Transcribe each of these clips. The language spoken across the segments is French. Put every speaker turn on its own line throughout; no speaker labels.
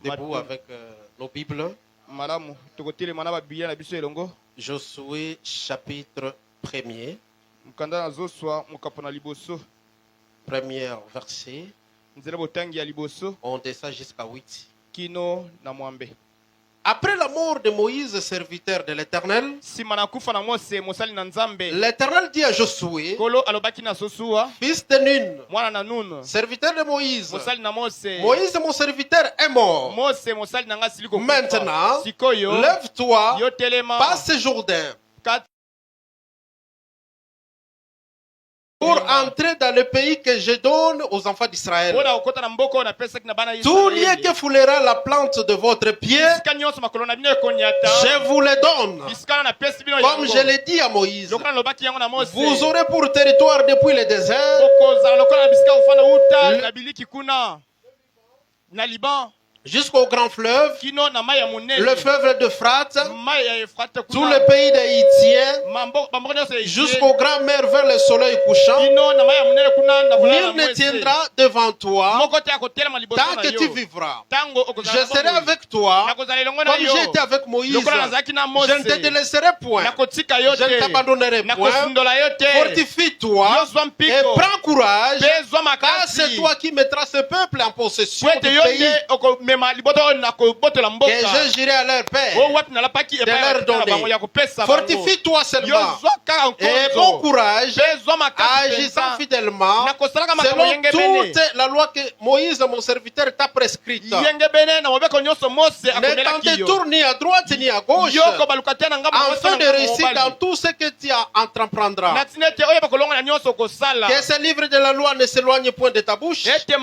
debout avec nos Bibles. Josué chapitre 1er. Premier verset. On descend jusqu'à 8. Après la mort de Moïse, serviteur de l'Éternel, l'Éternel dit à Josué, fils de Nun, serviteur de Moïse, Moïse mon serviteur est mort. Maintenant, lève-toi, passe ce Jourdain pour entrer dans le pays que je donne aux enfants d'Israël. Tout lieu que foulera la plante de votre pied, je vous le donne. Comme je l'ai dit à Moïse, vous aurez pour territoire depuis le désert, jusqu'au grand fleuve, le fleuve d'Euphrate, tout le pays des Hittiens, jusqu'au grand mer vers le soleil couchant. Nul ne tiendra devant toi tant que tu vivras. Je serai avec toi comme j'ai été avec Moïse. Je ne te délaisserai point. Je ne t'abandonnerai point. Fortifie-toi et prends courage, car c'est toi qui mettras ce peuple en possession du pays que je j'irai à leur père de leur donner. Fortifie-toi seulement et bon courage, agissant fidèlement selon toute la loi que Moïse, mon serviteur, t'a prescrite. Ne t'en détourne ni à droite ni à gauche, afin de réussir dans tout ce que tu entreprendras. Que ce livre de la loi ne s'éloigne point de ta bouche, médite-le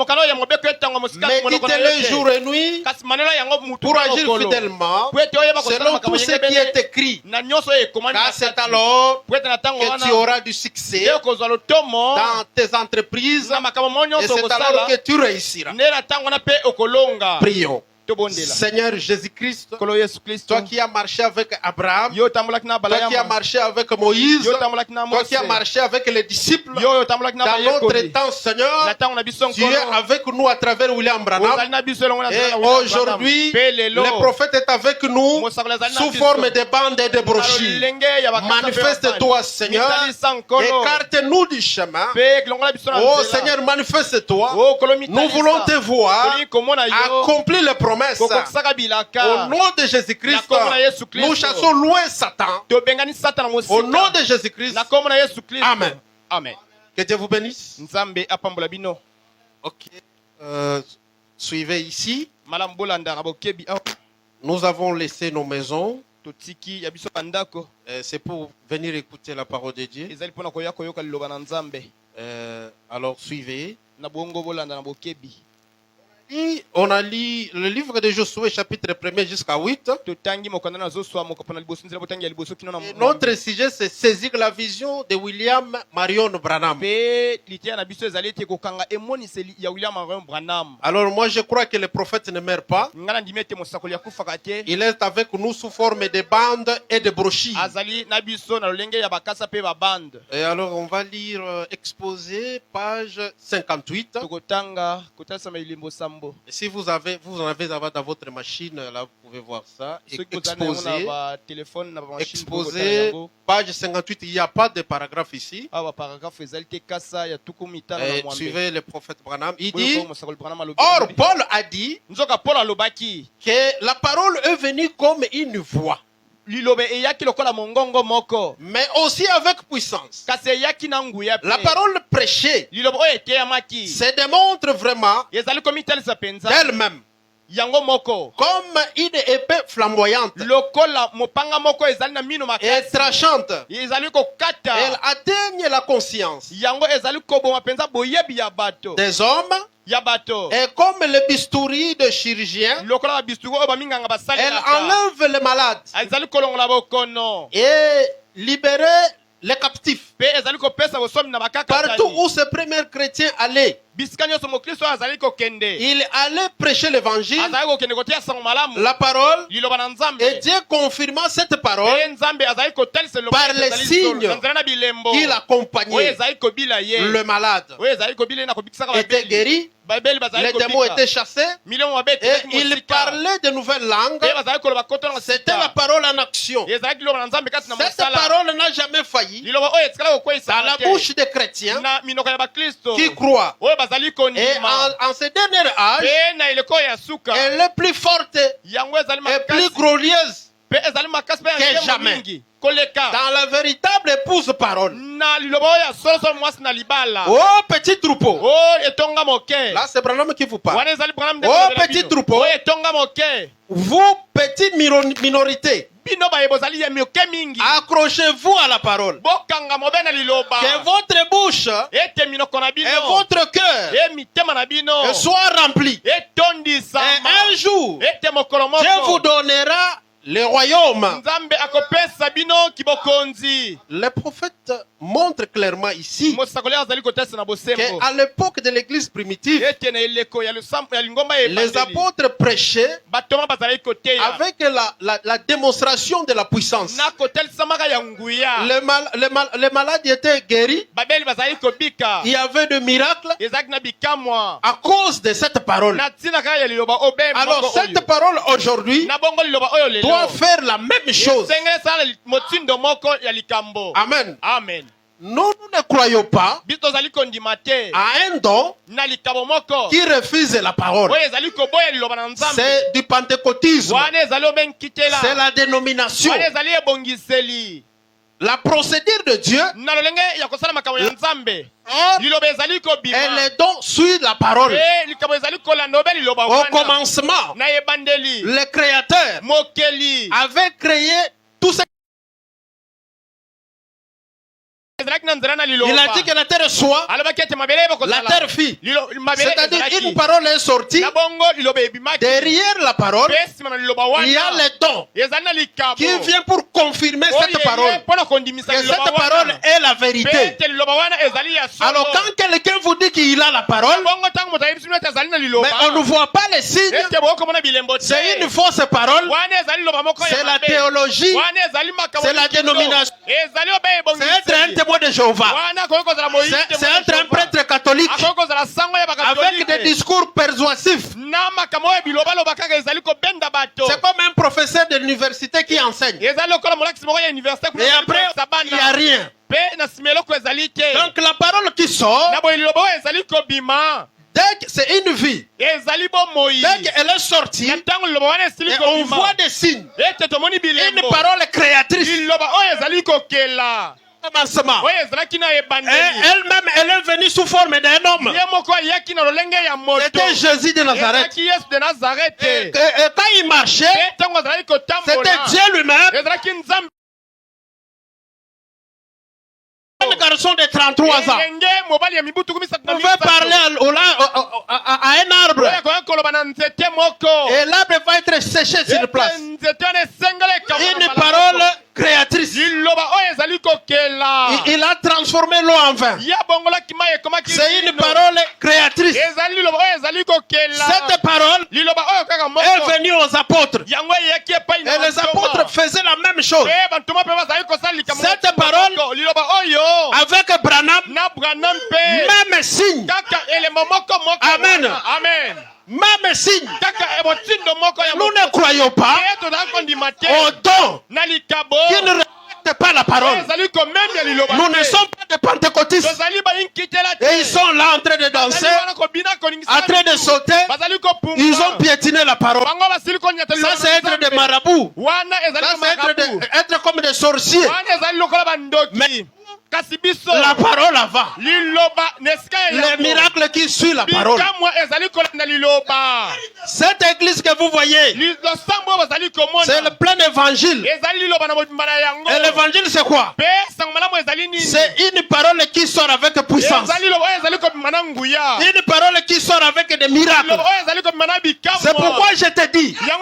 jour et nuit pour agir fidèlement selon tout ce qui est écrit, car c'est alors que tu auras du succès dans tes entreprises et c'est alors que tu réussiras. Prions. Seigneur Jésus-Christ, toi qui as marché avec Abraham, toi qui as marché avec Moïse, toi qui as marché avec les disciples, dans notre temps, Seigneur, tu es avec nous à travers William Branham. Et aujourd'hui, le prophète est avec nous sous forme de bandes et de brochures. Manifeste-toi, Seigneur, écarte-nous du chemin. Oh Seigneur, manifeste-toi. Nous voulons te voir accomplir les promesses. Au nom de Jésus-Christ, nous chassons loin Satan. Au nom de Jésus-Christ, Amen.
Amen.
Que Dieu vous bénisse. Ok. Suivez ici. Nous avons laissé nos maisons. C'est pour venir écouter la parole de Dieu. Alors suivez. Et on a lu le livre de Josué chapitre 1er jusqu'à 8. Et notre sujet c'est saisir la vision de William Marion Branham. Alors moi je crois que le prophète ne meurt pas. Il est avec nous sous forme de bandes et de brochures. Et alors on va lire exposé page 58. Et si vous en avez dans votre machine, là vous pouvez voir ça. Exposé, page 58, il n'y a pas de paragraphe ici. Et suivez le prophète Branham. Il dit, or Paul a dit que la parole est venue comme une voix, mais aussi avec puissance. La parole prêchée se démontre vraiment d'elle-même comme une épée flamboyante et tranchante. Elle atteigne la conscience des hommes. Et comme le bistouri de chirurgien, elle enlève les malades et libère les captifs. Partout où ce premier chrétien allait, il allait prêcher l'évangile, la parole, et Dieu confirmant cette parole par les signes qui l'accompagnaient. Le malade était guéri, les démons étaient chassés, et il parlait de nouvelles langues. C'était la parole en action. Cette parole n'a jamais failli dans la bouche des chrétiens qui croient. Et en ce dernier âge, elle est plus forte et plus glorieuse que jamais. Dans la véritable épouse parole. Oh petit troupeau. Là c'est Branham qui vous parle. Oh petit troupeau. Vous petite minorité, accrochez-vous à la parole. Que votre bouche et votre cœur soient remplis. Et un jour, Dieu vous donnera le royaume. Les prophètes montrent clairement ici qu'à l'époque de l'église primitive, les apôtres prêchaient avec la démonstration de la puissance. Les malades étaient guéris. Il y avait des miracles à cause de cette parole. Alors cette parole aujourd'hui doit faire la même chose. Amen.
Amen.
Nous ne croyons pas à un don qui refuse la parole. C'est du pentecôtisme. C'est la dénomination. La procédure de Dieu, et les dons suivent la parole. Au commencement, le Créateur avait créé tout ce. Il a dit que la terre soit, la terre fit. C'est-à-dire une parole est sortie. Derrière la parole, il y a les dons qui viennent pour confirmer cette parole. Que cette parole est la vérité. Alors quand quelqu'un vous dit qu'il a la parole, mais on ne voit pas les signes, c'est une fausse parole. C'est la théologie. C'est la dénomination. C'est être un témoin de Jéhovah. C'est être un prêtre catholique avec des discours persuasifs. C'est comme un professeur de l'université qui enseigne. Et après, il n'y a rien. Donc la parole qui sort, dès que c'est une vie, dès qu'elle est sortie, et on voit des signes, une parole créatrice. Elle-même, elle est venue sous forme d'un homme. C'était Jésus de Nazareth. Et quand il marchait, c'était Dieu lui-même. Un garçon de 33 ans pouvait parler à un arbre et l'arbre va être séché sur place. Une parole créatrice. Il a transformé l'eau en vin. C'est une parole créatrice. Cette parole est venue aux apôtres. Et les apôtres faisaient la même chose. Cette parole avec Branham, même signe. Amen.
Amen.
Même signe. Nous ne croyons pas au don qui ne respecte pas la parole. Nous ne sommes pas des pentecôtistes. Et ils sont là en train de danser, en train de sauter. Ils ont piétiné la parole. Ça c'est être des marabouts. Ça c'est être comme des sorciers. Mais la parole avant. Les miracles qui suivent la parole. Cette église que vous voyez, c'est le plein évangile. Et l'évangile c'est quoi? C'est une parole qui sort avec puissance. Une parole qui sort avec des miracles. C'est pourquoi je te dis, là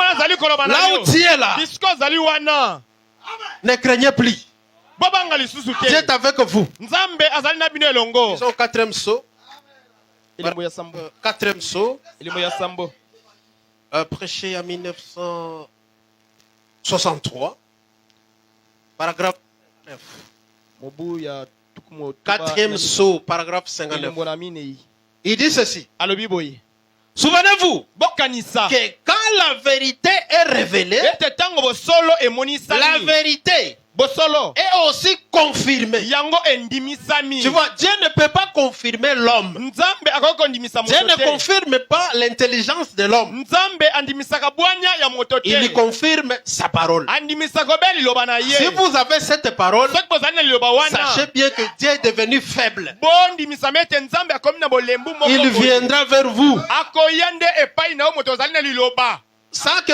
où tu es là, ne craignez plus. Dieu est avec vous. Disons 4e saut. 4e saut. Prêché en 1963. Paragraphe 9. 4e saut, paragraphe 59. Il dit ceci. Souvenez-vous que quand la vérité est révélée, la vérité est aussi confirmée. Tu vois, Dieu ne peut pas confirmer l'homme. Dieu ne confirme pas l'intelligence de l'homme. Il confirme sa parole. Si vous avez cette parole, sachez bien que Dieu est devenu faible. Il viendra vers vous sans que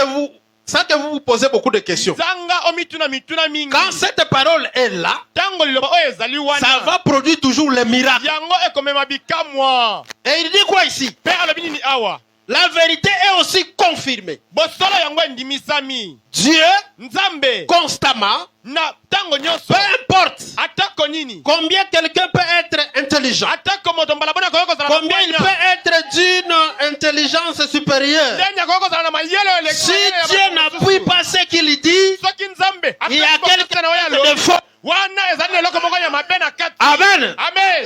vous vous posez beaucoup de questions. Quand cette parole est là, ça va produire toujours les miracles. Et il dit quoi ici? La vérité est aussi confirmée. Dieu, constamment, peu importe combien quelqu'un peut être intelligent, combien il peut être d'une intelligence supérieure, si Dieu n'appuie pas ce qu'il dit, il y a quelque chose de faux. Amen.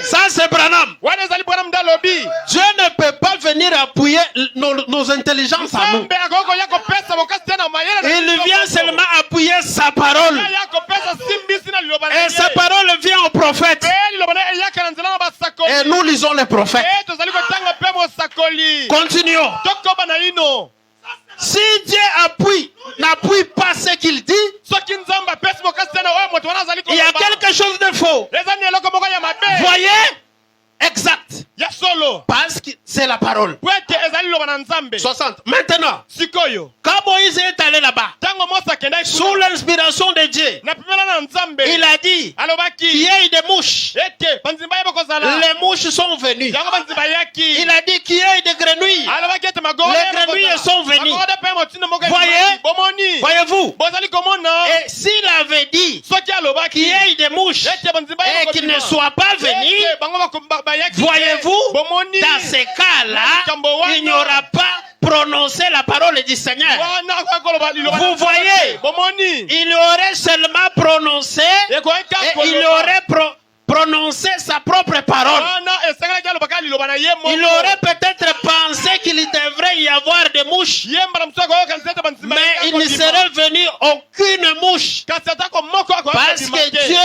Ça c'est Branham. Dieu ne peut pas venir appuyer nos intelligences à nous. Il vient seulement appuyer sa parole. Et sa parole vient au prophète. Et nous lisons les prophètes. Continuons. Si Dieu n'appuie pas ce qu'il dit, il y a quelque chose de faux. Voyez? Exact. Parce que c'est la parole. 60. Maintenant, quand Moïse est allé là-bas, sous l'inspiration de Dieu, il a dit qu'il y ait des mouches. Les mouches sont venues. Il a dit qu'il y ait des grenouilles. Les grenouilles sont venues. Voyez-vous? Et s'il avait dit qu'il y ait des mouches et qu'ils ne soient pas venus, voyez-vous, dans ces cas-là, il n'y aura pas prononcé la parole du Seigneur. Vous voyez, il aurait seulement prononcé et il aurait prononcé sa propre parole. Il aurait peut-être pensé qu'il devrait y avoir des mouches, mais il ne serait venu aucune mouche parce que Dieu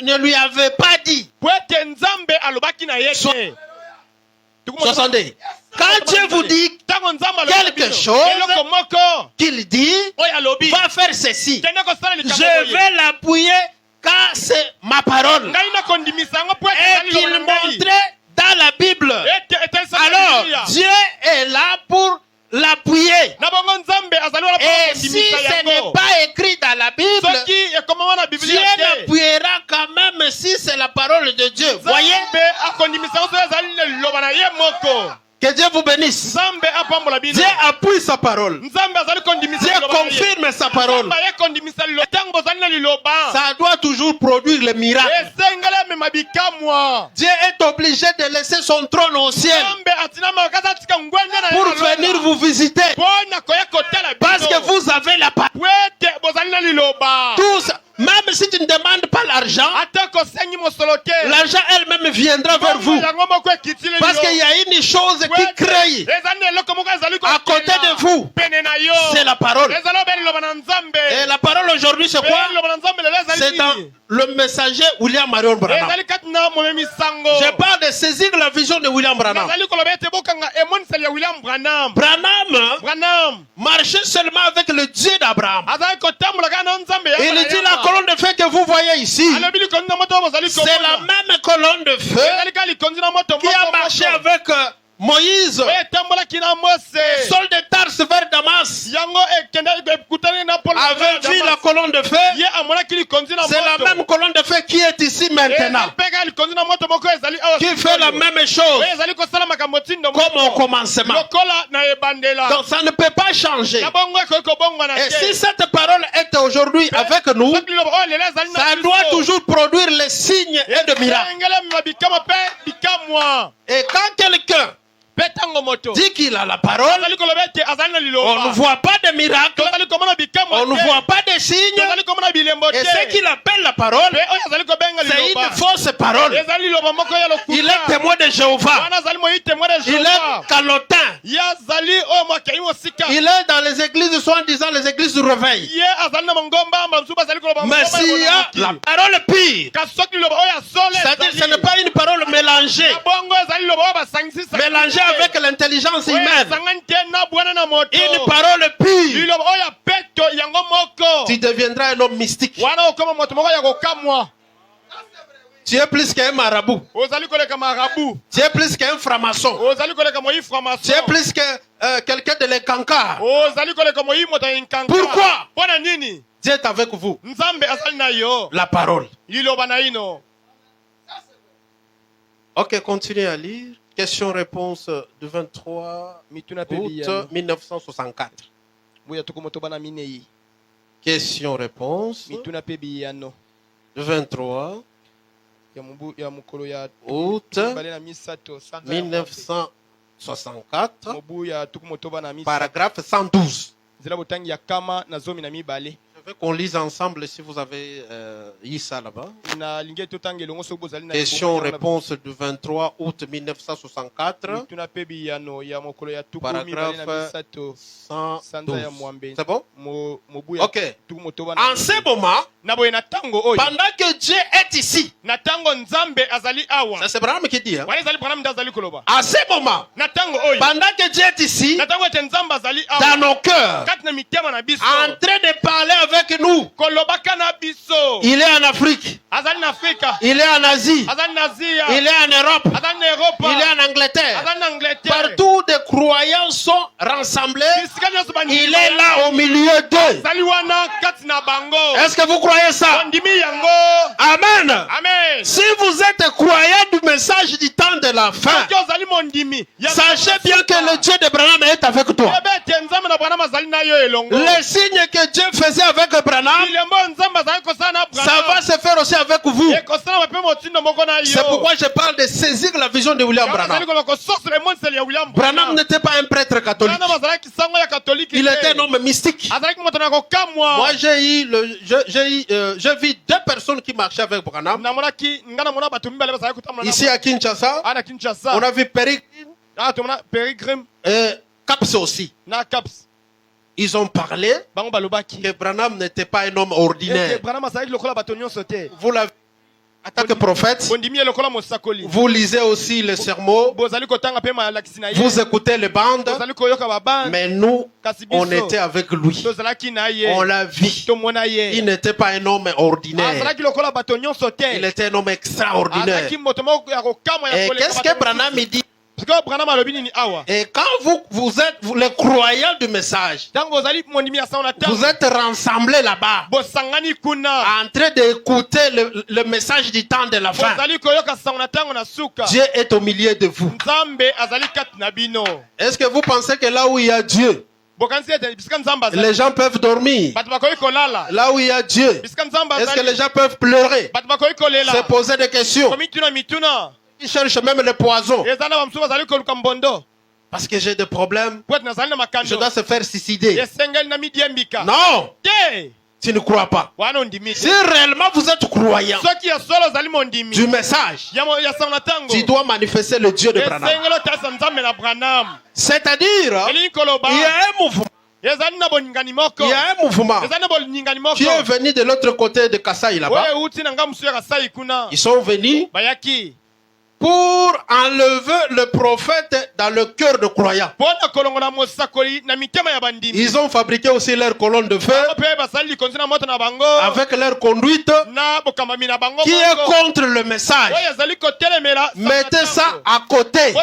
ne lui avait pas dit. 70. Quand Dieu vous dit quelque chose, qu'il dit, va faire ceci, je vais l'appuyer car c'est ma parole. Et qu'il montrait dans la Bible. Alors, Dieu est là pour l'appuyer. Et si ce n'est pas écrit dans la Bible, Dieu l'appuiera quand même si c'est la parole de Dieu. Voyez? Que Dieu vous bénisse. Dieu appuie sa parole. Dieu confirme sa parole. Ça doit toujours produire le miracle. Dieu est obligé de laisser son trône au ciel pour venir vous visiter. Parce que vous avez la parole. Tous, même si tu ne demandes pas l'argent, l'argent elle-même viendra vers vous. Parce qu'il y a une chose qui crée à côté de vous. C'est la parole. Et la parole aujourd'hui c'est quoi? C'est dans le messager William Marion Branham. Je parle de saisir la vision de William Branham. Branham marchait seulement avec le Dieu d'Abraham. Il dit la colonne de feu que vous voyez ici, c'est la même colonne de feu qui a marché avec Moïse, Saul de Tarse vers Damas, avait vu la colonne colonne de feu, c'est la même colonne de feu qui est ici maintenant, qui fait la même chose comme au commencement. Donc ça ne peut pas changer. Et si cette parole est aujourd'hui avec nous, ça doit toujours produire les signes et de miracles. Et quand quelqu'un dit qu'il a la parole, on ne voit pas de miracles, on ne voit pas de signes, et ce qu'il appelle la parole, c'est une fausse parole. Il est témoin de Jéhovah, il est calotin, il est dans les églises, soi-disant les églises du réveil. Mais s'il y a la parole pire, c'est-à-dire ce n'est pas une parole mélangée, mélangée avec l'intelligence humaine, une parole pure, tu deviendras un homme mystique. Tu es plus qu'un marabout. Tu es plus qu'un franc-maçon. Tu es plus que quelqu'un de l'Encankar. Pourquoi? Dieu est avec vous. La parole. Ok, continuez à lire. Question-réponse du 23 août 1964. Question-réponse du 23 août 1964, paragraphe 112. Je veux qu'on lise ensemble si vous avez eu ça là-bas. Question-réponse du 23 août 1964, paragraphe 112. C'est bon? Ok. En ce moment, pendant que Dieu est ici, ça c'est Branham qui dit, hein? À ce moment, pendant que Dieu est ici, dans nos cœurs, en train de parler avec nous, il est en Afrique, il est en Asie, il est en Europe, il est en Angleterre. Partout des croyants sont rassemblés, il est là au milieu d'eux. Est-ce que vous croyez ça? Amen. Si vous êtes croyant du message du temps de la fin, sachez bien que le Dieu de Branham est avec toi. Les signes que Dieu faisait avec Branham, ça va se faire aussi avec vous. C'est pourquoi je parle de saisir la vision de William Branham. Branham n'était pas un prêtre catholique. Il était un homme mystique. Moi, j'ai vu deux personnes qui marchaient avec Branham. Ici à Kinshasa, on a vu Peregrine et Caps aussi. Ils ont parlé que Branham n'était pas un homme ordinaire. Vous l'avez en tant que prophète, vous lisez aussi les sermons, vous écoutez les bandes, mais nous, on était avec lui. On l'a vu. Il n'était pas un homme ordinaire. Il était un homme extraordinaire. Et qu'est-ce que Branham dit? Et quand vous êtes les croyants du message, vous êtes rassemblés là-bas, en train d'écouter le message du temps de la fin. Dieu est au milieu de vous. Est-ce que vous pensez que là où il y a Dieu, les gens peuvent dormir? Là où il y a Dieu, est-ce que les gens peuvent pleurer, se poser des questions? Ils cherchent même le poison. Parce que j'ai des problèmes, je dois se faire suicider. Non, tu ne crois pas. Si réellement vous êtes croyant du message, tu dois manifester le Dieu de Branham. C'est-à-dire, il y a un mouvement. Il y a un mouvement qui est venu de l'autre côté de Kasaï là-bas. Ils sont venus pour enlever le prophète dans le cœur de croyants. Ils ont fabriqué aussi leur colonne de feu avec leur conduite qui est contre le message. Mettez ça à côté.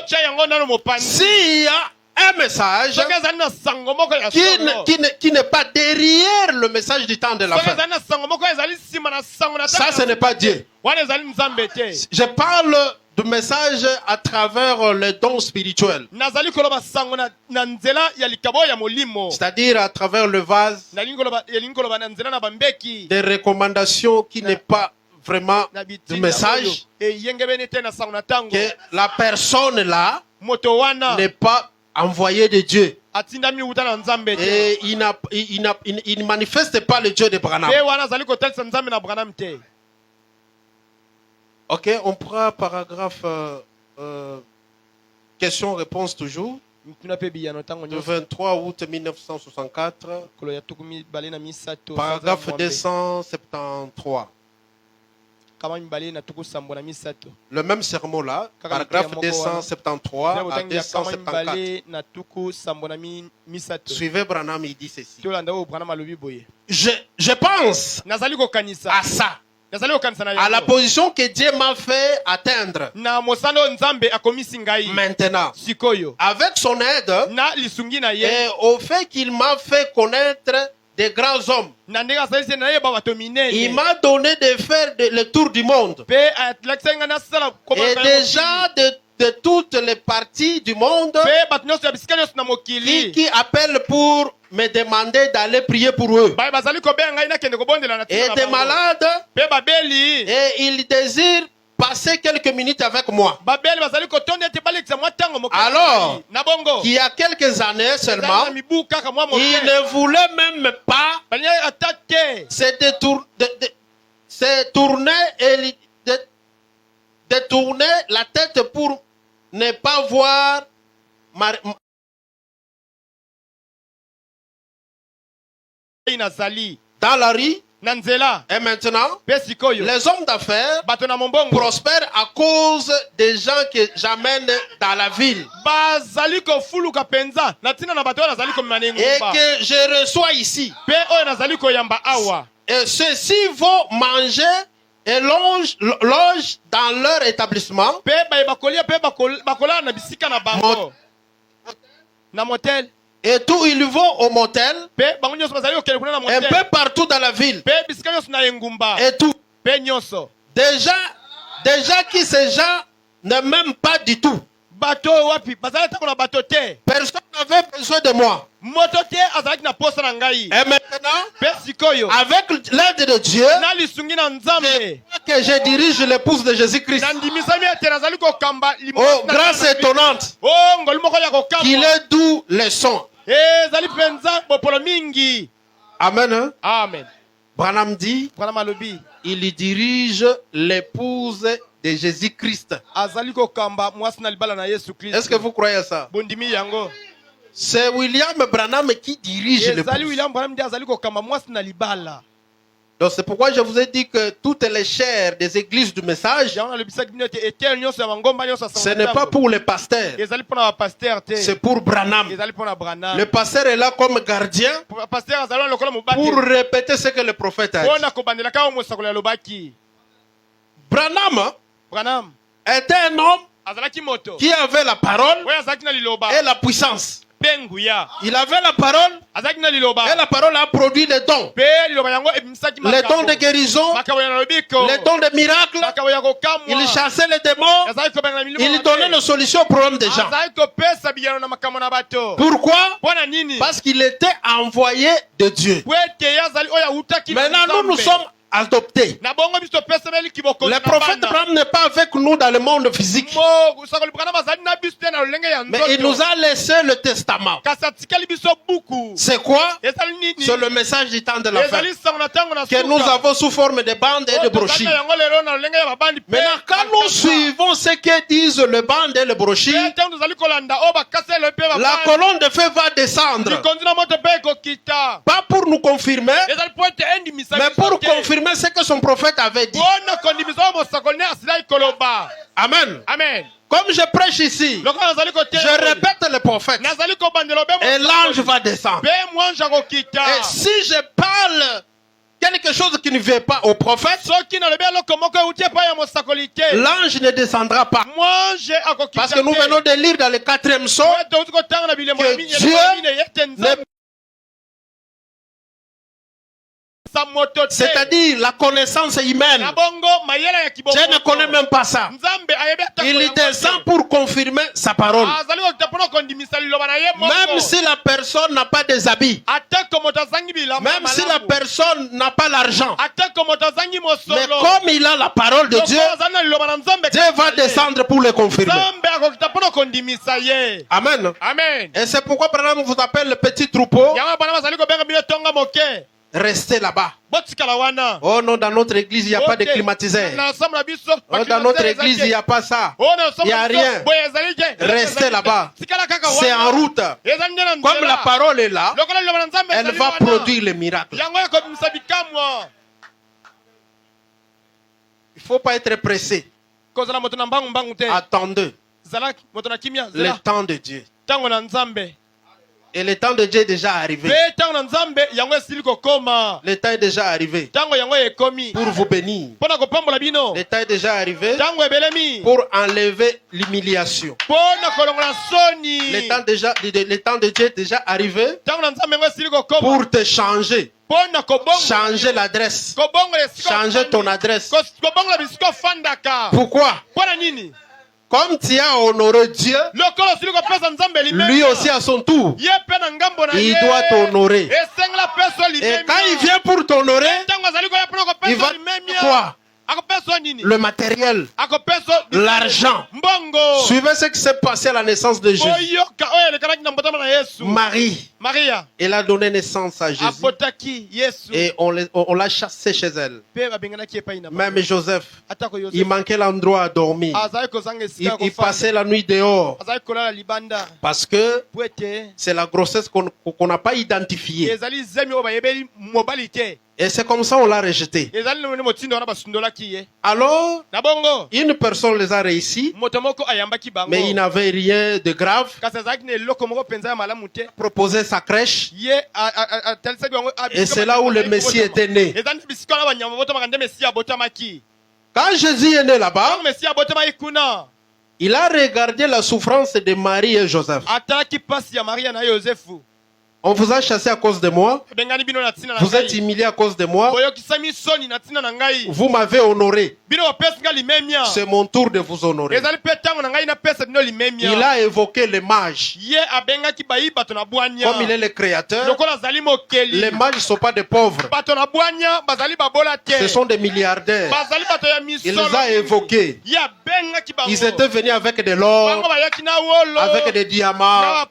S'il y a un message qui n'est pas derrière le message du temps de la fin. Ça, ce n'est pas Dieu. Je parle du message à travers les dons spirituels. C'est-à-dire à travers le vase, des recommandations qui n'est pas vraiment du message, que la personne là n'est pas envoyé de Dieu. Et il ne manifeste pas le Dieu de Branham. Ok, on prend paragraphe question-réponse toujours. Le 23 août 1964. Paragraphe 273. Le même sermon là, paragraphe 273 à 274. Suivez Branham, il dit ceci. Je pense à ça, à la position que Dieu m'a fait atteindre maintenant, avec son aide et au fait qu'il m'a fait connaître des grands hommes. Il m'a donné de faire le tour du monde. Et déjà de toutes les parties du monde qui appellent pour me demander d'aller prier pour eux. Et des malades, et ils désirent passer quelques minutes avec moi. Alors, qu'il y a quelques années seulement, il ne voulait même pas se détourner la tête pour ne pas voir dans la rue. Et maintenant, les hommes d'affaires prospèrent à cause des gens que j'amène dans la ville et que je reçois ici. Et ceux-ci vont manger et logent dans leur établissement. Et tout, ils vont au motel, un peu partout dans la ville. Et tout. Déjà qui ces gens ne m'aiment pas du tout. Personne n'avait besoin de moi. Et maintenant, avec l'aide de Dieu, que je dirige l'épouse de Jésus-Christ. Oh, grâce étonnante, qu'il est doux le son. Amen. Hein?
Amen.
Branham dit, il dirige l'épouse de Jésus-Christ. Est-ce que vous croyez à ça? C'est William Branham qui dirige l'épouse. Donc c'est pourquoi je vous ai dit que toutes les chaires des églises du message, ce n'est pas pour les pasteurs, c'est pour Branham. Le pasteur est là comme gardien pour répéter ce que le prophète a dit. Branham était un homme qui avait la parole et la puissance. Il avait la parole et la parole a produit les dons. Les dons de guérison, les dons de miracles. Il chassait les démons. Il donnait les solutions aux problèmes des gens. Pourquoi? Parce qu'il était envoyé de Dieu. Maintenant nous sommes adoptés. Le prophète Branham n'est pas avec nous dans le monde physique, mais il nous a laissé le testament. C'est quoi? C'est le message du temps de la fin que nous avons sous forme de bandes et de brochures. Maintenant, quand nous suivons ce que disent le bande et le brochure, la colonne de feu va descendre, pas pour nous confirmer, mais pour confirmer ce que son prophète avait dit. Amen.
Amen.
Comme je prêche ici, je répète le prophète et l'ange va descendre. Et si je parle quelque chose qui ne vient pas au prophète, l'ange ne descendra pas. Parce que nous venons de lire dans le 4e psaume que Dieu n'est c'est-à-dire la connaissance humaine. Je ne connais même pas ça. Il descend pour confirmer sa parole. Même si la personne n'a pas des habits. Même si la personne n'a pas l'argent. Mais comme il a la parole de Dieu, Dieu va descendre pour le confirmer. Amen.
Amen.
Et c'est pourquoi par exemple, on vous appelle le petit troupeau. Restez là-bas. Oh non, dans notre église, il n'y a pas de climatiseur. Oh, dans notre église, il n'y a pas ça. Il n'y a rien. Restez là-bas. C'est en route. Comme la parole est là, elle va produire les miracles. Il ne faut pas être pressé. Attendez le temps de Dieu. Et le temps de Dieu est déjà arrivé. Le temps est déjà arrivé pour vous bénir. Le temps est déjà arrivé pour enlever l'humiliation. Le temps de Dieu est déjà arrivé pour te changer. Changer l'adresse. Changer ton adresse. Pourquoi? Comme tu as honoré Dieu, lui aussi à son tour, il doit t'honorer. Et quand il vient pour t'honorer, il va quoi? Le matériel, l'argent. Suivez ce qui s'est passé à la naissance de Jésus. Marie, elle a donné naissance à Jésus. Et on l'a chassé chez elle. Même Joseph, il manquait l'endroit à dormir. Il passait la nuit dehors. Parce que c'est la grossesse qu'on n'a pas identifiée. Et c'est comme ça on l'a rejeté. Alors, une personne les a réussi, mais il n'avait rien de grave. Proposait sa crèche. Et c'est là où le Messie était né. Quand Jésus est né là-bas, il a regardé la souffrance de Marie et Joseph. On vous a chassé à cause de moi. Vous êtes humilié à cause de moi. Vous m'avez honoré. C'est mon tour de vous honorer. Il a évoqué les mages. Comme il est le créateur, les mages ne sont pas des pauvres. Ce sont des milliardaires. Il les a évoqués. Ils étaient venus avec de l'or, avec des diamants,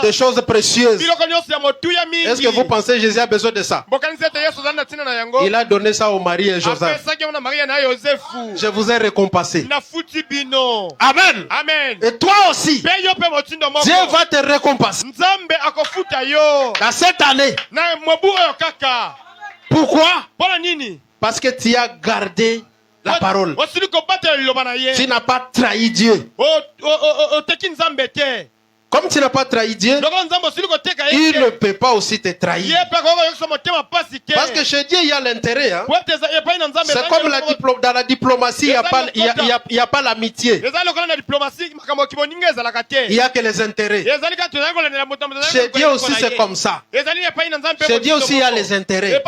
des choses précieuses. Est-ce que vous pensez que Jésus a besoin de ça? Il a donné ça au mari et Joseph. Je vous ai récompensé. Amen.
Amen.
Et toi aussi, Dieu va te récompenser dans cette année. Pourquoi? Parce que tu as gardé la parole. Tu n'as pas trahi Dieu. Comme tu n'as pas trahi Dieu, il ne peut pas aussi te trahir. Parce que chez Dieu, il y a l'intérêt. Hein? C'est comme dans la diplomatie, il n'y a pas l'amitié. Il n'y a que les intérêts. Chez Dieu aussi, c'est comme ça. Chez Dieu aussi, il y a les intérêts.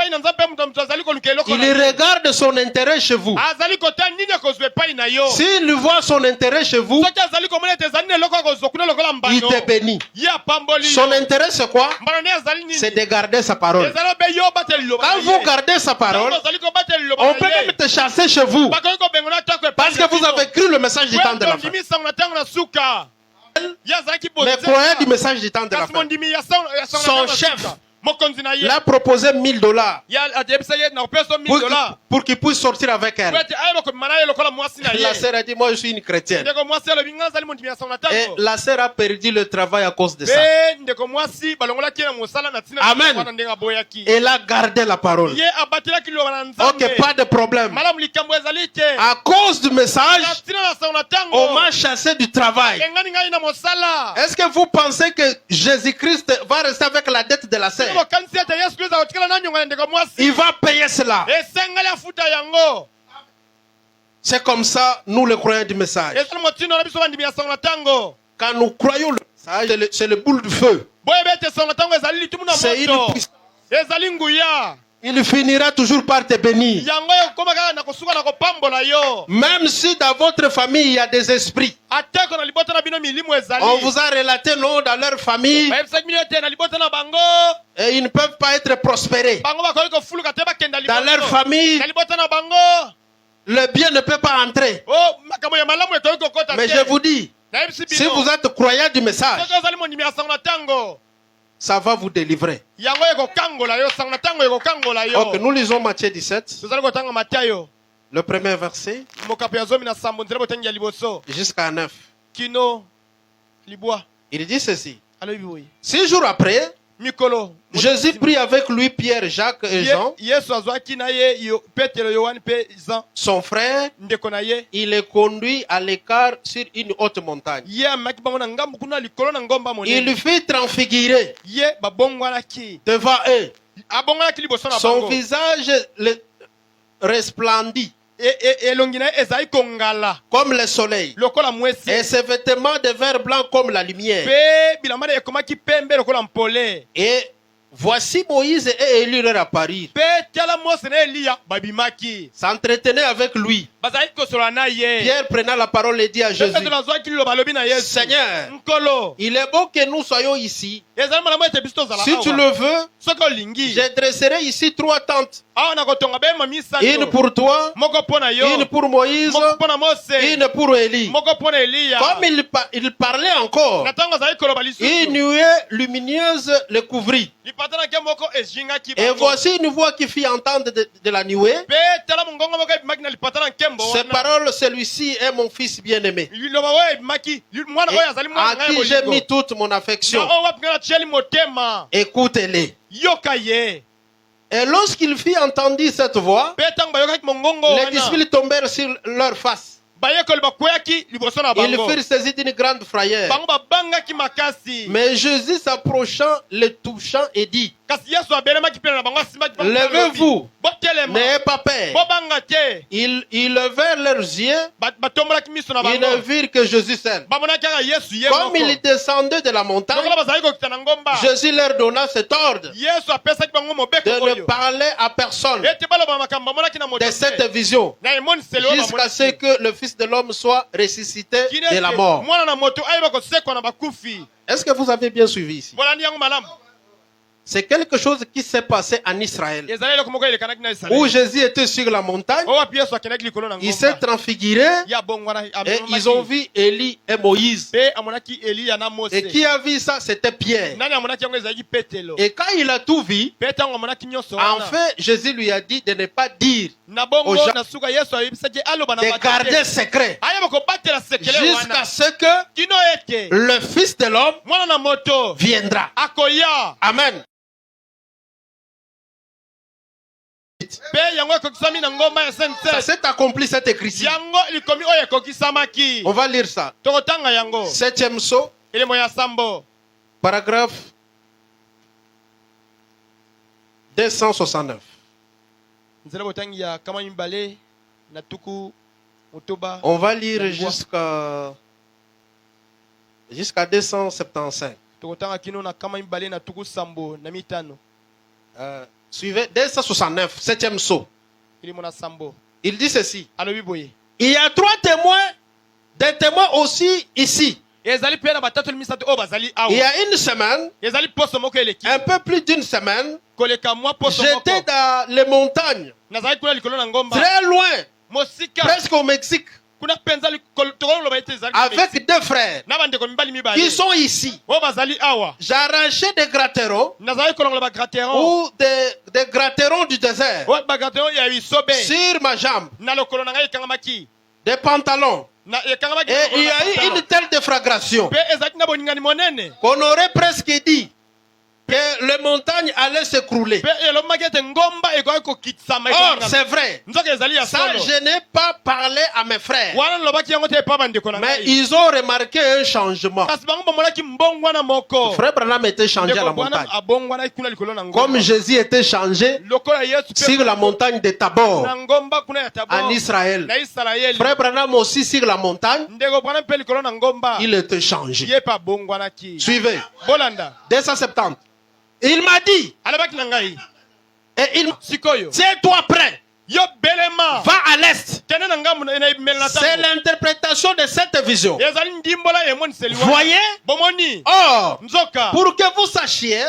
Il regarde son intérêt chez vous. S'il voit son intérêt chez vous, il te bénit. Son intérêt c'est quoi? C'est de garder sa parole. Quand vous gardez sa parole, on peut même te chasser chez vous. Parce que vous avez cru le message du temps de la fin. Mais croyez du message du temps de la fin. Son chef l'a proposé $1000 pour qu'il puisse sortir avec elle. La sœur a dit, moi je suis une chrétienne. Et la sœur a perdu le travail à cause de ça. Amen. Elle a gardé la parole. Ok, pas de problème. À cause du message, on m'a chassé du travail. Est-ce que vous pensez que Jésus-Christ va rester avec la dette de la sœur? il va payer cela. C'est comme ça, nous le croyons du message. Quand nous croyons le message, c'est le boule de feu. C'est une puissance. Il finira toujours par te bénir. Même si dans votre famille il y a des esprits. On vous a relaté non dans leur famille. Et ils ne peuvent pas être prospérés. Dans leur famille, le bien ne peut pas entrer. Mais je vous dis, si vous êtes croyant du message, ça va vous délivrer. Ok, nous lisons Matthieu 17, le premier verset, jusqu'à 9. Il dit ceci. 6 jours après, Jésus prit avec lui Pierre, Jacques et Jean, son frère. Il les conduit à l'écart sur une haute montagne. Il lui fit transfigurer devant eux. Son visage resplendit comme le soleil, et ses vêtements devinrent blancs comme la lumière. Et voici Moïse et Élie leur apparurent, s'entretenaient avec lui. Pierre prenant la parole et dit à Jésus, Seigneur, il est bon que nous soyons ici. Si tu le veux, je dresserai ici 3 tentes. Une pour toi, une pour Moïse, une pour Élie. Comme il parlait encore, une nuée lumineuse le couvrit. Et voici une voix qui fit entendre de la nuée. Ces paroles, celui-ci est mon fils bien-aimé, à qui j'ai mis toute mon affection. Écoutez-les. Et lorsqu'il fit entendre cette voix, les disciples tombèrent sur leur face. Ils furent saisis d'une grande frayeur. Mais Jésus s'approchant, les touchant et dit, levez-vous, n'ayez pas peur. Ils levèrent leurs yeux, ils ne virent que Jésus seul. Comme il descendait de la montagne, Jésus leur donna cet ordre de ne parler à personne de cette vision, jusqu'à ce que le Fils de l'homme soit ressuscité de la mort. Est-ce que vous avez bien suivi ici? C'est quelque chose qui s'est passé en Israël, où Jésus était sur la montagne. Il s'est transfiguré et ils ont vu Élie et Moïse. Et qui a vu ça? C'était Pierre. Et quand il a tout vu, en fait, Jésus lui a dit de ne pas dire aux gens, de garder secret, jusqu'à ce que le Fils de l'homme viendra. Amen. Ça s'est accompli, cette écriture. On va lire ça. 7e saut, paragraphe 269. On va lire jusqu'à 275. Suivez 269, 7e saut. Il dit ceci. Il y a 3 témoins, des témoins aussi ici. Il y a une semaine, un peu plus d'une semaine, j'étais dans les montagnes, très loin, presque au Mexique, avec 2 frères qui sont ici. J'arrachais des gratterons ou des gratterons du désert sur ma jambe, des pantalons. Et il y a eu une telle déflagration qu'on aurait presque dit que les montagnes allaient s'écrouler. Or, c'est vrai. Ça, je n'ai pas parlé à mes frères. Mais ils ont remarqué un changement. Frère Branham était changé à la montagne. Comme Jésus était changé sur la montagne de Tabor en Israël. Frère Branham aussi sur la montagne, il était changé. Suivez. 270. Il m'a dit, et il tiens-toi prêt. Va à l'est. C'est l'interprétation de cette vision. Voyez? Or, pour que vous sachiez,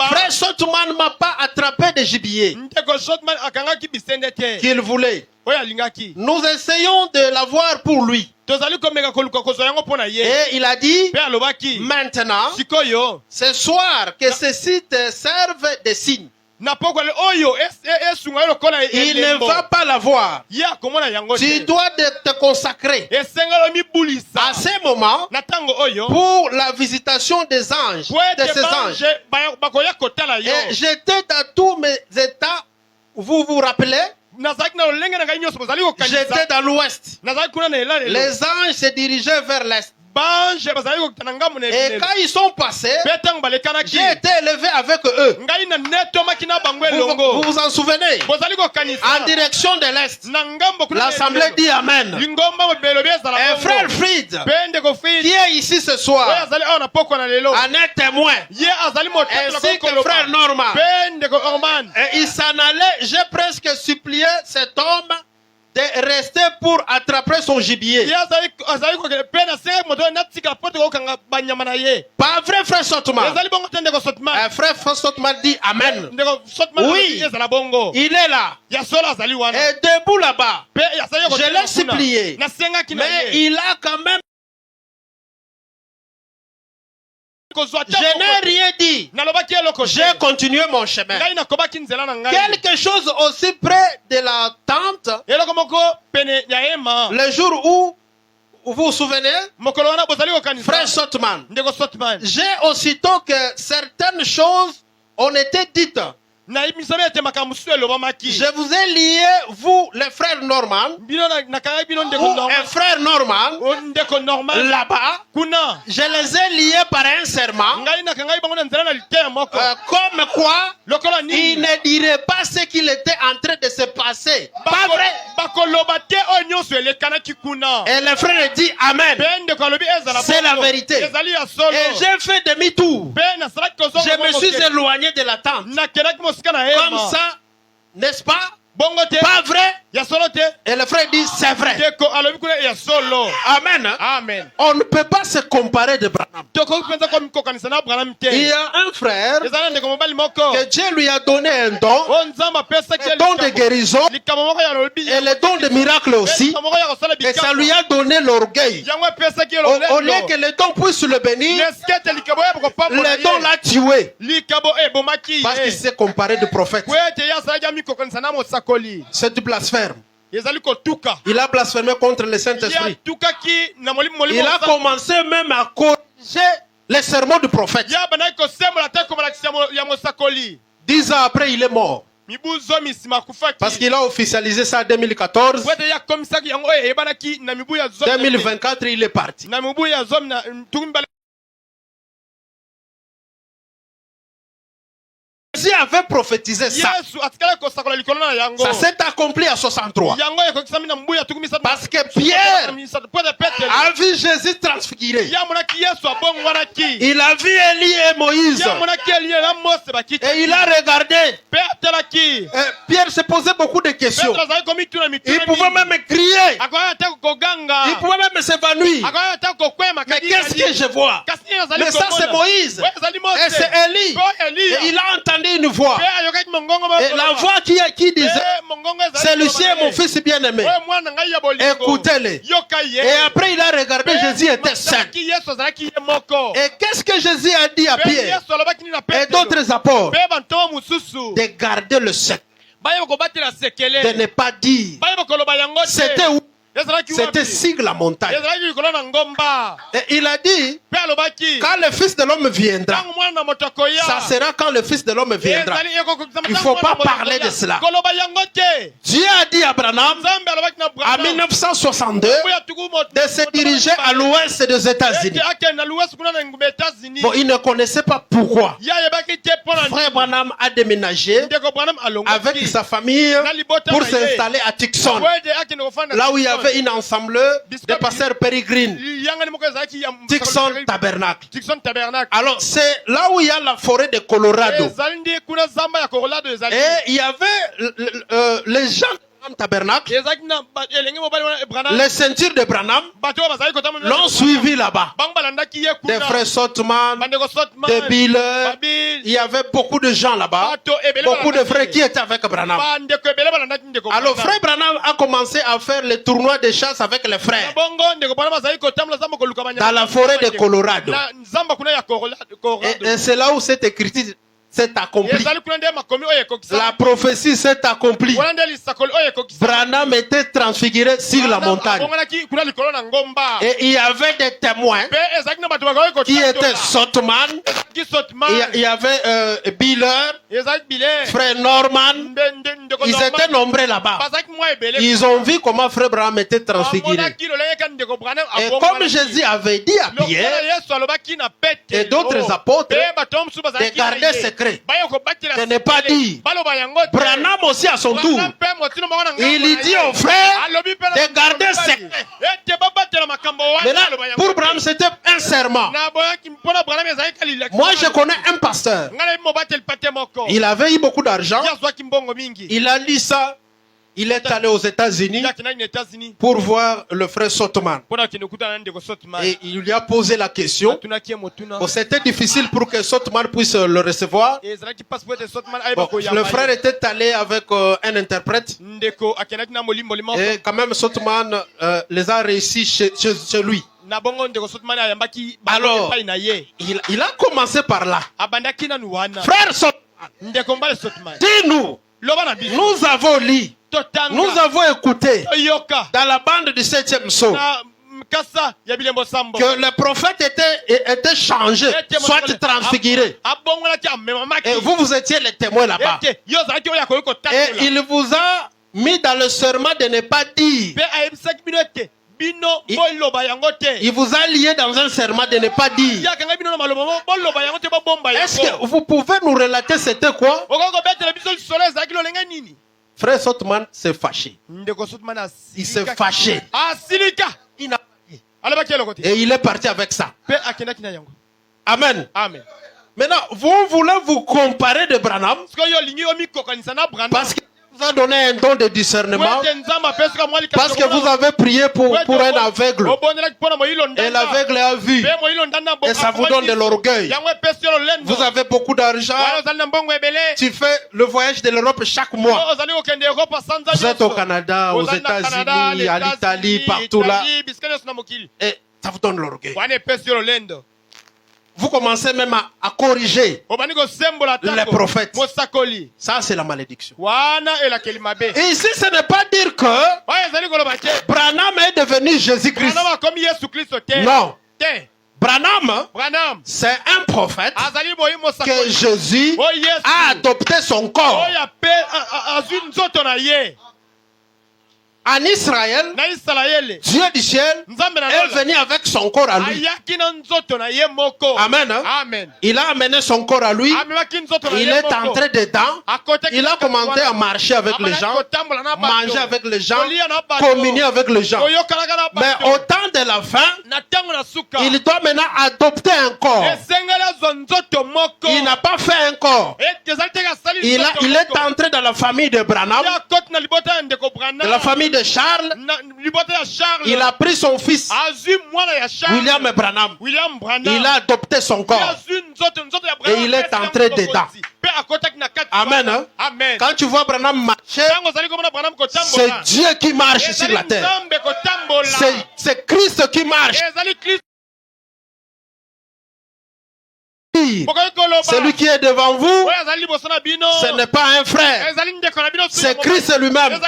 Frère Sotman ne m'a pas attrapé de gibier qu'il voulait. Nous essayons de l'avoir pour lui. Et il a dit, maintenant, ce soir, que ces sites servent de signes. Il ne va pas l'avoir. Tu dois te consacrer à ces moments pour la visitation des anges, de ces anges. Et j'étais dans tous mes états, vous vous rappelez? J'étais dans l'ouest. Les anges se dirigeaient vers l'est. Et quand ils sont passés, j'ai été élevé avec eux. Vous vous en souvenez? En direction de l'Est. L'Assemblée dit Amen. Et frère Fried, qui est ici ce soir, en est témoin. Ainsi que frère Norman. Et il s'en allait, j'ai presque supplié cet homme de rester pour attraper son gibier. Pas vrai, frère Sotman? Frère Sotman dit Amen. Oui, il est là. Et debout là-bas, je l'ai supplié. Mais il a quand même... Je n'ai rien dit. J'ai continué mon chemin. Quelque chose aussi près de la tente. Le jour où, vous vous souvenez, frère Sotman, j'ai aussitôt que certaines choses ont été dites. Je vous ai lié, vous, les frères Norman, ou un frère Norman, là-bas. Je les ai liés par un serment, comme quoi il ne dirait pas ce qu'il était en train de se passer. Pas vrai? Et le frère dit Amen. C'est la vérité. Et j'ai fait demi-tour. Je me suis éloigné de la tente. Comme ça, n'est-ce pas? Pas vrai? Et le frère dit c'est vrai. Amen. Amen. On ne peut pas se comparer de Branham. Il y a un frère que Dieu lui a donné un don, le don de guérison et le don de miracle aussi. Et ça lui a donné l'orgueil. Au lieu que le don puisse le bénir, le don l'a tué. Parce qu'il s'est comparé de prophète. C'est du blasphème. Il a blasphémé contre le Saint-Esprit. Il a commencé même à corriger les sermons du prophète. 10 ans après, il est mort. Parce qu'il a officialisé ça en 2014. 2024, il est parti. Jésus avait prophétisé ça. Ça s'est accompli à 63. Parce que Pierre a vu Jésus transfiguré. Il a vu Élie et Moïse. Et il a regardé. Pierre se posait beaucoup de questions. Il pouvait même crier. Il pouvait même s'évanouir. Mais qu'est-ce que je vois? Mais ça c'est Moïse. Et c'est Élie. Et il a entendu une voix. Et la voix qui disait celui-ci est mon fils bien-aimé. Écoutez-le. Et après il a regardé, Jésus était saint. Et qu'est-ce que Jésus a dit à Pierre et d'autres apôtres? De garder le secret. De ne pas dire. C'était où? C'était sur la montagne. Et il a dit, quand le Fils de l'homme viendra, ça sera quand le Fils de l'homme viendra. Il ne faut pas parler de cela. Dieu a dit à Branham, en 1962, de se diriger à l'ouest des États-Unis. Bon, il ne connaissait pas pourquoi. Frère Branham a déménagé avec sa famille pour s'installer à Tucson, là où il y avait une ensemble de pasteurs pérégrines. Tucson Tabernacle. Alors, c'est là où il y a la forêt de Colorado. Et il y avait les gens de Tabernacle, les ceintures de Branham l'ont suivi là-bas. Des frères Sotman, des Biller, il y avait beaucoup de gens là-bas, beaucoup de frères qui étaient avec Branham. Alors frère Branham a commencé à faire les tournois de chasse avec les frères dans la forêt de Colorado. Et c'est là où cette écriture s'est accomplie. La prophétie s'est accomplie. Branham était transfiguré sur la montagne. Et il y avait des témoins qui étaient Sotman, il y avait Biller, frère Norman. Ils étaient nombreux là-bas. Ils ont vu comment frère Branham était transfiguré. Et comme Jésus avait dit à Pierre et d'autres apôtres de garder secret, de ne pas dire. Branham aussi à son tour, il dit aux frères de garder secret. Maintenant, pour Branham, c'était un serment. Moi, je connais un pasteur. Il avait eu beaucoup d'argent. Il a lu ça. Il est allé aux États-Unis pour voir le frère Sotman. Et il lui a posé la question. Bon, c'était difficile pour que Sotman puisse le recevoir. Bon, le frère était allé avec un interprète. Et quand même, Sotman les a réussi chez lui. Alors, il a commencé par là. Frère Sotman, dis-nous, nous avons lu, nous avons écouté dans la bande du 7e psaume que le prophète était changé, soit transfiguré. Et vous étiez les témoins là-bas. Et il vous a mis dans le serment de ne pas dire. Il vous a lié dans un serment de ne pas dire. Est-ce que vous pouvez nous relater c'était quoi? Frère Sotman s'est fâché. Il s'est fâché. Et il est parti avec ça. Amen. Maintenant, vous voulez vous comparer de Branham parce que vous a donné un don de discernement, parce que vous avez prié pour un aveugle et l'aveugle a vu et ça vous donne de l'orgueil. Vous avez beaucoup d'argent, tu fais le voyage de l'Europe chaque mois, vous êtes au Canada, aux États-Unis, à l'Italie, partout là, et ça vous donne l'orgueil. Vous commencez même à corriger les prophètes. Ça, c'est la malédiction. Et ici, ce n'est pas dire que Branham est devenu Jésus-Christ. Non. Branham, c'est un prophète que Jésus a adopté son corps. En Israël, Dieu du ciel est venu avec son corps à lui. Amen. Il a amené son corps à lui. Il est entré dedans. Il a commencé à marcher avec les gens, manger avec les gens, communier avec les gens. Mais au temps de la fin, il doit maintenant adopter un corps. Il n'a pas fait un corps. Il est entré dans la famille de Branham, de la famille de Charles. Il a pris son fils William Branham. Il a adopté son corps et il est entré dedans. Amen. Quand tu vois Branham marcher, c'est Dieu qui marche sur la terre. C'est Christ qui marche. dire, celui qui est devant vous, ce n'est pas un frère, c'est Christ lui-même.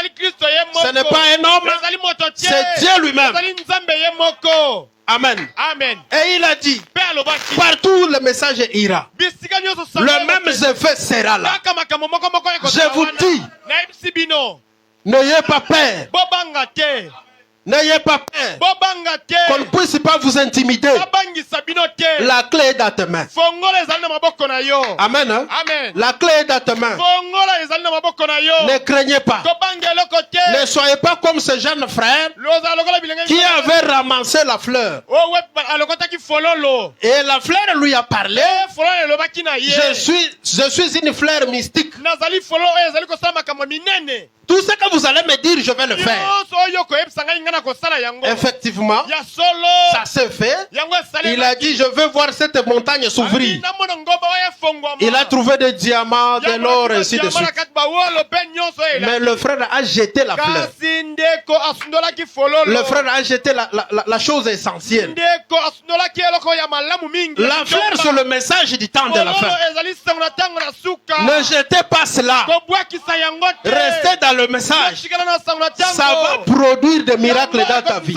Ce n'est pas un homme, c'est Dieu lui-même. Amen.
Amen.
Et il a dit, partout le message ira. Le même effet sera là. Je vous dis, n'ayez pas peur. N'ayez pas peur. Qu'on ne puisse pas vous intimider. La clé est dans tes mains. Amen. Hein?
Amen.
La clé est dans tes mains. Ne craignez pas. Ne soyez pas comme ce jeune frère qui avait ramassé la fleur. Et la fleur lui a parlé. Je suis une fleur mystique. Tout ce que vous allez me dire, je vais le faire. Effectivement, ça s'est fait. Il a dit, je veux voir cette montagne s'ouvrir. Il a trouvé des diamants, de l'or, ainsi de suite. Mais le frère a jeté la fleur. Le frère a jeté la chose essentielle. La fleur, c'est le message du temps de la fin. Ne jetez pas cela. Restez dans le message. Ça va produire des miracles dans ta vie.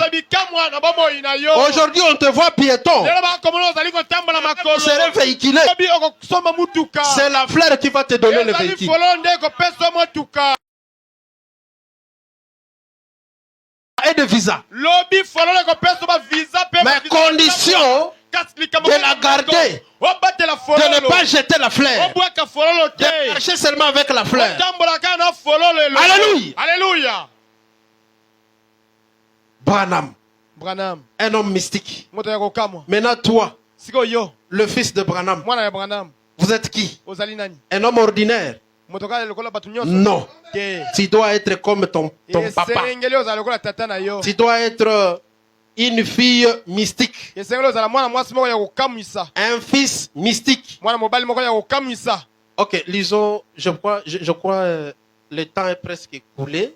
Aujourd'hui, on te voit piéton. Tu serais véhiculé. C'est la fleur qui va te donner le véhicule. Et de visa. Mais condition de la garder, de ne pas jeter la fleur, de marcher seulement avec la fleur. Alléluia.
Alléluia.
Branham, un homme mystique. Maintenant toi, le fils de Branham, vous êtes qui? Un homme ordinaire? Non. Tu dois être comme ton papa. Tu dois être une fille mystique. Un fils mystique. Ok, lisons. Je crois le temps est presque écoulé.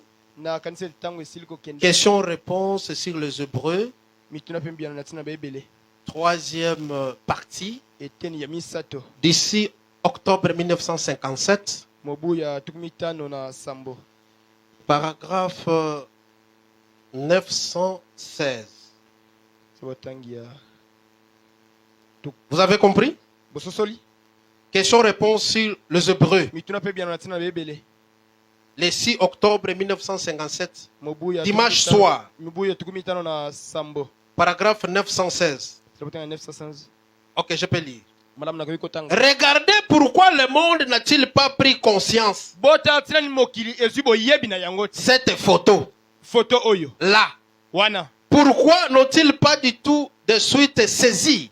Question-réponse sur les Hébreux. Troisième partie. D'ici octobre 1957. Paragraphe 916. Vous avez compris? Question-réponse sur les Hébreux. Le 6 octobre 1957. Dimanche soir. Paragraphe 916. Ok, je peux lire. Regardez pourquoi le monde n'a-t-il pas pris conscience. Cette photo. Là. Pourquoi n'ont-ils pas du tout de suite saisi?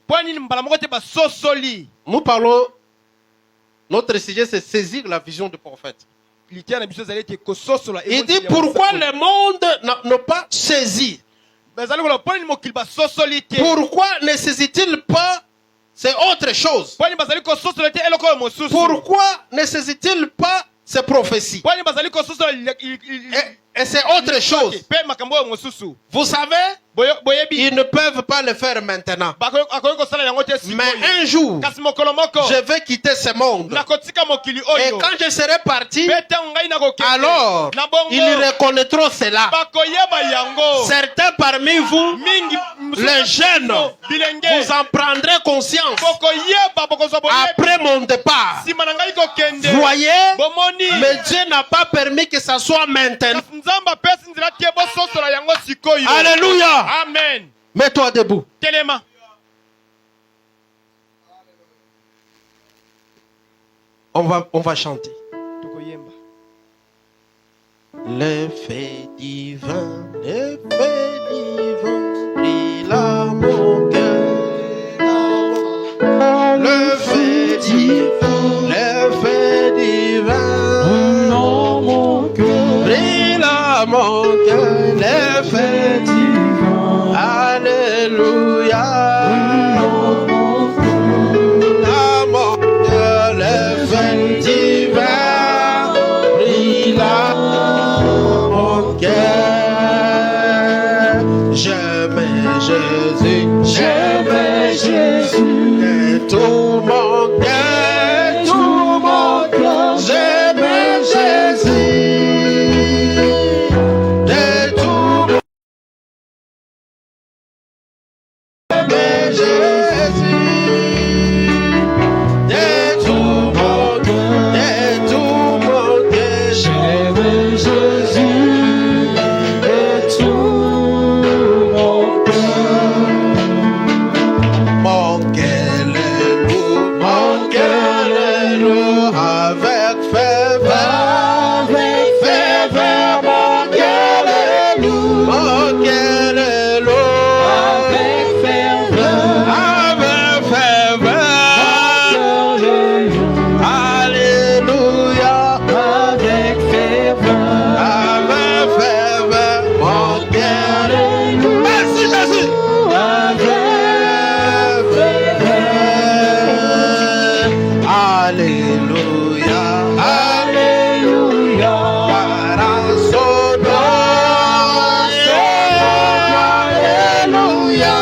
Nous parlons, notre sujet c'est saisir la vision du prophète. Il dit pourquoi le monde n'a pas saisi. Pourquoi ne saisit-il pas? C'est autre chose. Pourquoi ne saisit-il pas ces prophéties? Et c'est autre chose. Vous savez, ils ne peuvent pas le faire maintenant. Mais un jour, je vais quitter ce monde. Et quand je serai parti, alors, ils reconnaîtront cela. Certains parmi vous, les jeunes, vous en prendrez conscience après mon départ. Voyez, mais Dieu n'a pas permis que ça soit maintenant. Alléluia.
Amen.
Mets-toi debout. On va chanter. Les faits divins, brille à mon cœur. Le fait divin, dans mon cœur. Brille à mon cœur, les faits divins. Alléluia. À mon cœur, les faits divins. Brille à mon cœur.
Jésus est tout mon cœur.
Mon cœur est lourd, mon cœur est lourd, avec ferveur, mon cœur est lourd, mon cœur est lourd, avec ferveur, alléluia, avec ferveur, mon cœur est lourd. Merci Jésus. Alléluia, alléluia, par son nom, alléluia,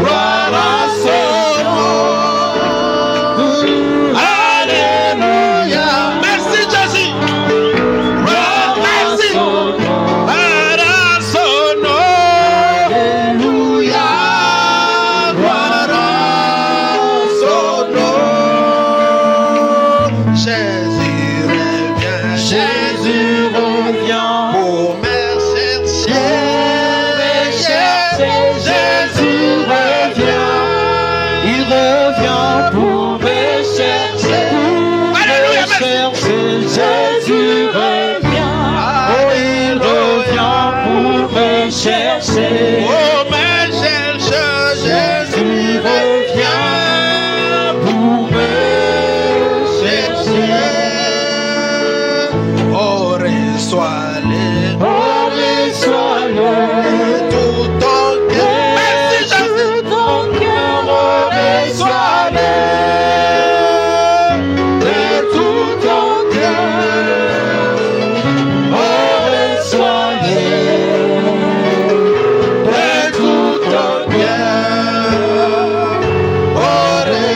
par son nom, alléluia. Merci Jésus, merci, par son nom, alléluia, Jésus revient pour me chercher. Jésus revient, il revient pour me chercher. Alléluia, Jésus revient, oh il revient pour me chercher. Oh me cherche, Jésus revient pour me chercher. Reçois-le, tout ton cœur. Merci Jésus, ton cœur, reçois-le, de tout ton cœur, reçois-le, de tout ton cœur,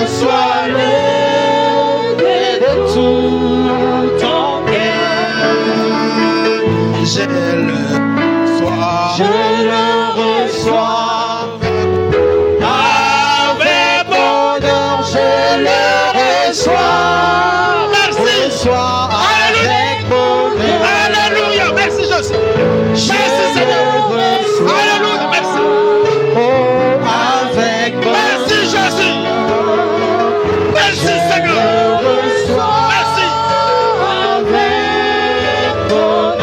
reçois-le, de tout ton cœur. Je le reçois avec bonheur, je le reçois. Merci. Reçois avec bonheur. Alléluia, merci Jésus. Merci Seigneur. Alléluia, merci. Oh, avec bonheur. Merci Jésus. Merci Seigneur. Merci. Avec bonheur.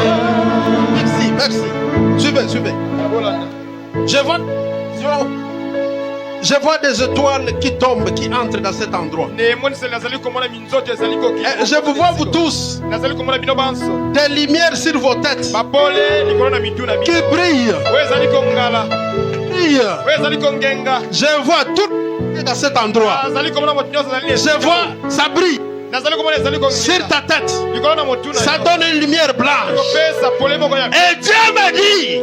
Merci. Suivez. Je vois des étoiles qui tombent, qui entrent dans cet endroit. Je vous vois vous tous. Des lumières sur vos têtes qui brillent. Je vois tout dans cet endroit. Je vois, ça brille. Sur ta tête, ça donne une lumière blanche. Et Dieu me dit,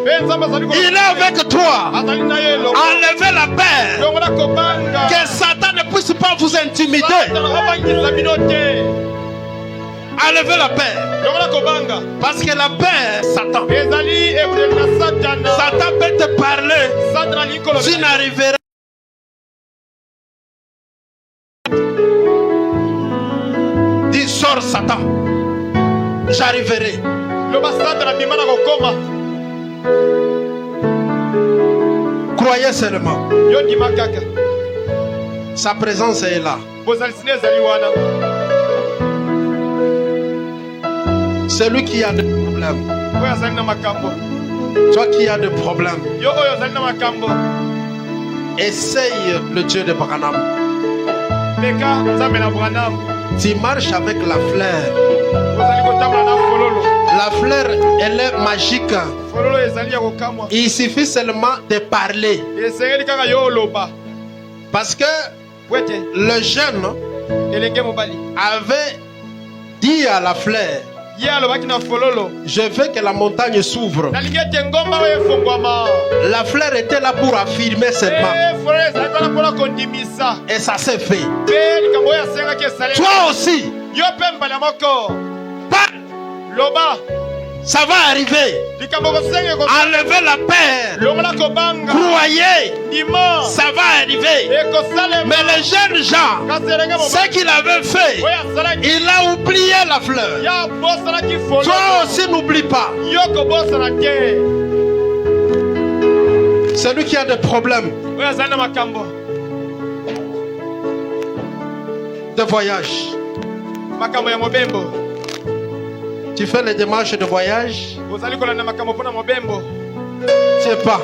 il est avec toi. Enlevez la peur, que Satan ne puisse pas vous intimider. Enlevez la peur, parce que la peur, Satan peut te parler. Tu n'arriveras. Sors Satan, j'arriverai. Croyez seulement. Sa présence est là. Celui qui a des problèmes, toi qui as des problèmes, essaye le Dieu de Branham. Tu marches avec la fleur. La fleur, elle est magique. Il suffit seulement de parler. Parce que le jeune avait dit à la fleur, je veux que la montagne s'ouvre. La fleur était là pour affirmer seulement. Et ça s'est fait. Toi aussi, Ça va arriver. Enlevez la peur. Croyez. Ça va arriver. Mais les jeunes gens, ce qu'il avait fait, il a oublié la fleur. Toi aussi n'oublie pas. Celui qui a des problèmes de voyage. Tu fais les démarches de voyage. Tu sais pas.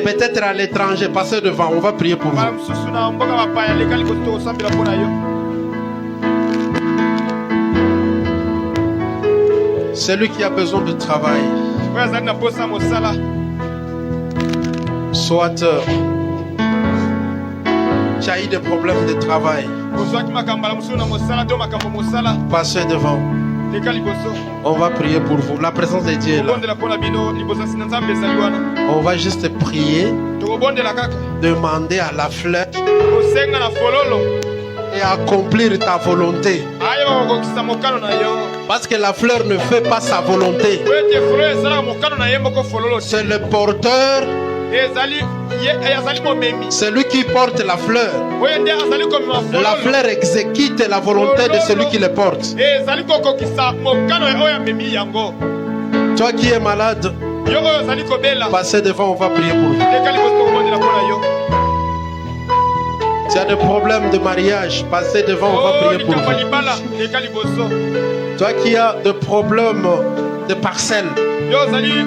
Peut-être à l'étranger, passez devant, on va prier pour vous. Celui qui a besoin de travail. Soit tu as eu des problèmes de travail. Passez devant. On va prier pour vous. La présence de Dieu est là. On va juste prier. Demander à la fleur et accomplir ta volonté. Parce que la fleur ne fait pas sa volonté. C'est le porteur. Celui qui porte la fleur. La fleur exécute la volonté de celui qui le porte. Toi qui es malade, passez devant, on va prier pour vous. Tu as des problèmes de mariage, passez devant, on va prier pour vous. Toi qui as des problèmes de parcelles,